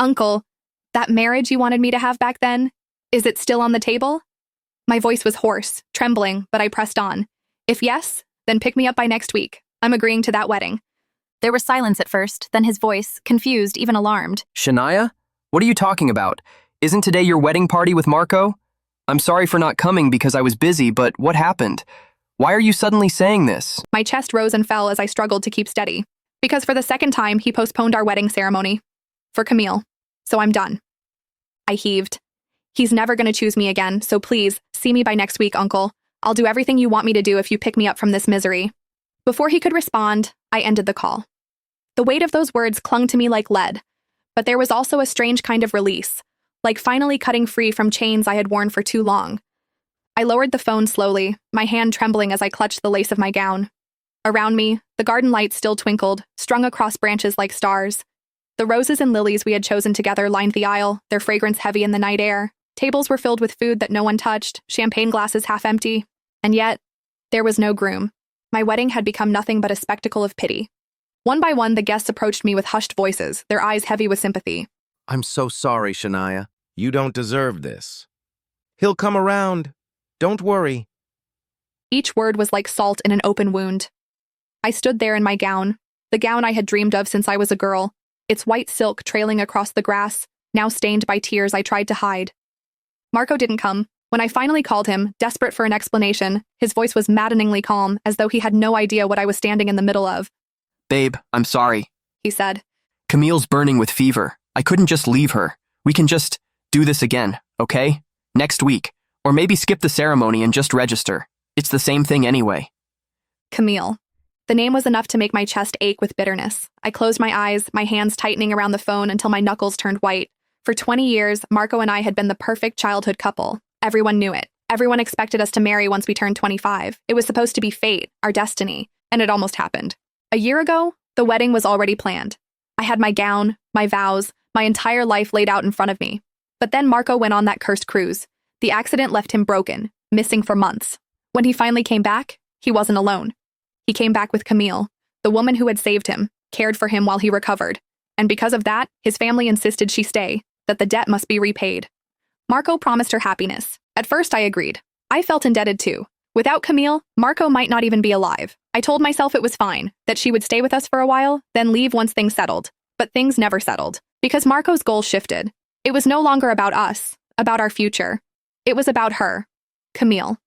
Uncle, that marriage you wanted me to have back then, is it still on the table? My voice was hoarse, trembling, but I pressed on. If yes, then pick me up by next week. I'm agreeing to that wedding. There was silence at first, then his voice, confused, even alarmed. Shania? What are you talking about? Isn't today your wedding party with Marco? I'm sorry for not coming because I was busy, but what happened? Why are you suddenly saying this? My chest rose and fell as I struggled to keep steady. Because for the second time, he postponed our wedding ceremony. For Camille. So I'm done. I heaved. He's never going to choose me again, so please, see me by next week, Uncle. I'll do everything you want me to do if you pick me up from this misery. Before he could respond, I ended the call. The weight of those words clung to me like lead, but there was also a strange kind of release, like finally cutting free from chains I had worn for too long. I lowered the phone slowly, my hand trembling as I clutched the lace of my gown. Around me, the garden lights still twinkled, strung across branches like stars. The roses and lilies we had chosen together lined the aisle, their fragrance heavy in the night air. Tables were filled with food that no one touched, champagne glasses half empty. And yet, there was no groom. My wedding had become nothing but a spectacle of pity. One by one, the guests approached me with hushed voices, their eyes heavy with sympathy. I'm so sorry, Shania. You don't deserve this. He'll come around. Don't worry. Each word was like salt in an open wound. I stood there in my gown, the gown I had dreamed of since I was a girl, its white silk trailing across the grass, now stained by tears I tried to hide. Marco didn't come. When I finally called him, desperate for an explanation, his voice was maddeningly calm, as though he had no idea what I was standing in the middle of. Babe, I'm sorry, He said. Camille's burning with fever. I couldn't just leave her. We can just do this again, okay? Next week. Or maybe skip the ceremony and just register. It's the same thing anyway. Camille. The name was enough to make my chest ache with bitterness. I closed my eyes, my hands tightening around the phone until my knuckles turned white. For 20 years, Marco and I had been the perfect childhood couple. Everyone knew it. Everyone expected us to marry once we turned 25. It was supposed to be fate, our destiny, and it almost happened. A year ago, the wedding was already planned. I had my gown, my vows, my entire life laid out in front of me. But then Marco went on that cursed cruise. The accident left him broken, missing for months. When he finally came back, he wasn't alone. He came back with Camille, the woman who had saved him, cared for him while he recovered. And because of that, his family insisted she stay, that the debt must be repaid. Marco promised her happiness. At first, I agreed. I felt indebted too. Without Camille, Marco might not even be alive. I told myself it was fine, that she would stay with us for a while, then leave once things settled. But things never settled, because Marco's goals shifted. It was no longer about us, about our future. It was about her, Camille.